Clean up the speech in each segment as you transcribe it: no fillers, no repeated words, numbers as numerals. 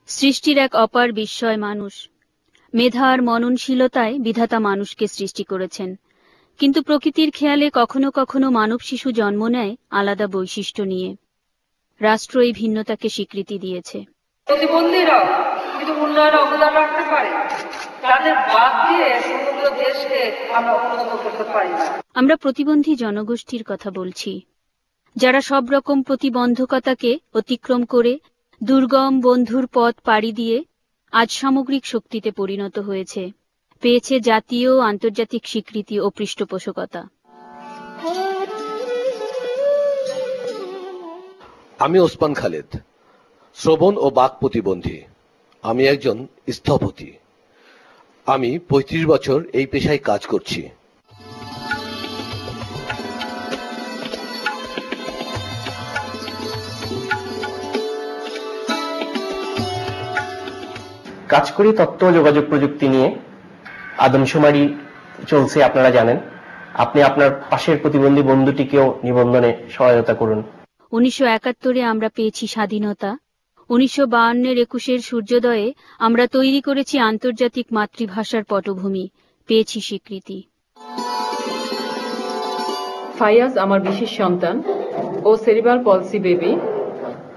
সৃষ্টির এক অপার বিস্ময় মানুষ। মেধা আর মননশীলতায় বিধাতা মানুষকে সৃষ্টি করেছেন, কিন্তু প্রকৃতির খেয়ালে কখনো কখনো মানব শিশু জন্ম নেয় আলাদা বৈশিষ্ট্য নিয়ে। রাষ্ট্র এই ভিন্নতাকে স্বীকৃতি দিয়েছে। প্রতিবন্ধীরা কিন্তু উন্নয়নে অবদান রাখতে পারে, তাদের বাদ দিয়ে সমগ্র দেশকে আমরা উন্নত করতে পারি না। আমরা প্রতিবন্ধী জনগোষ্ঠীর কথা বলছি, যারা সব রকম প্রতিবন্ধকতাকে অতিক্রম করে দুর্গম বন্ধুর পথ পাড়ি দিয়ে আজ সামগ্রিক শক্তিতে পরিণত হয়েছে, পেয়েছে জাতীয় ও আন্তর্জাতিক স্বীকৃতি ও পৃষ্ঠপোষকতা। আমি ওসমান খালেদ, শ্রবণ ও বাক প্রতিবন্ধী। আমি একজন স্থপতি। আমি ৩৫ বছর এই পেশায় কাজ করছি। কাজ করি তথ্য ও যোগাযোগ প্রযুক্তি নিয়ে। আদমশুমারি চলছে, আপনারা জানেন। আপনি আপনার পাশের প্রতিবন্ধী বন্ধুটিকেও নিবন্ধনে সহায়তা করুন। ১৯৭১ আমরা পেয়েছি স্বাধীনতা। ১৯৫২-এর ২১-এর সূর্যোদয়ে আমরা তৈরি করেছি আন্তর্জাতিক মাতৃভাষার পটভূমি, পেয়েছি স্বীকৃতি। ফাইয়াজ আমার বিশেষ সন্তান, ও সেরিব্রাল পলসি বেবি।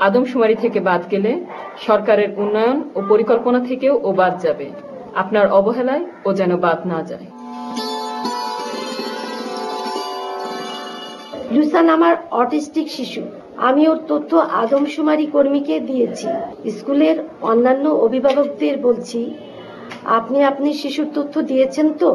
আদমশুমারি থেকে বাদ গেলে সরকারের উন্নয়ন ও পরিকল্পনা থেকেও ও বাদ যাবে। আপনার অবহেলায় ও যেন বাদ না যায়। লুসান আমার অটিস্টিক শিশু। আমি ওর তথ্য আদমশুমারি কর্মীকে দিয়েছি। স্কুলের অন্যান্য অভিভাবকদের বলছি, আপনি আপনি শিশুর তথ্য দিয়েছেন তো?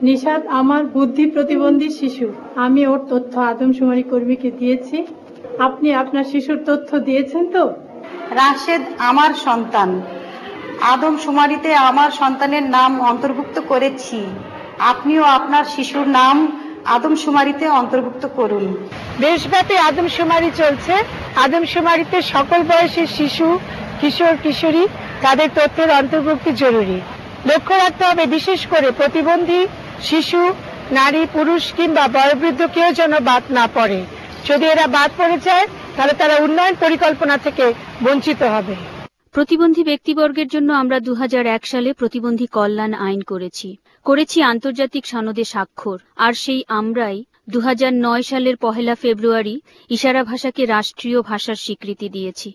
নিশাদ আমার বুদ্ধি প্রতিবন্ধী শিশু। আমি ওর তথ্য আদমশুমারি কর্মীকে দিয়েছি। আপনি আপনার শিশুর তথ্য দিয়েছেন তো? রাশেদ আমার সন্তান। আদমশুমারিতে আমার সন্তানের নাম অন্তর্ভুক্ত করেছি। আপনিও আপনার শিশুর নাম আদমশুমারিতে অন্তর্ভুক্ত করুন। দেশব্যাপী আদমশুমারি চলছে। আদমশুমারিতে সকল বয়সের শিশু, কিশোর কিশোরী, তাদের তথ্যের অন্তর্ভুক্তি জরুরি। লক্ষ্য রাখতে হবে বিশেষ করে প্রতিবন্ধী শিশু, নারী, পুরুষ কিংবা বয়োবৃদ্ধ কেউ যেন বাদ না পড়ে। যদি এরা বাদ পড়ে যায় তাহলে তারা উন্নয়ন পরিকল্পনা থেকে বঞ্চিত হবে। প্রতিবন্ধী ব্যক্তিবর্গের জন্য আমরা ২০০১ সালে প্রতিবন্ধী কল্যাণ আইন করেছি আন্তর্জাতিক সনদে স্বাক্ষর। আর সেই আমরাই ২০০৯ সালের ১ ফেব্রুয়ারি ইশারা ভাষাকে রাষ্ট্রীয় ভাষার স্বীকৃতি দিয়েছি।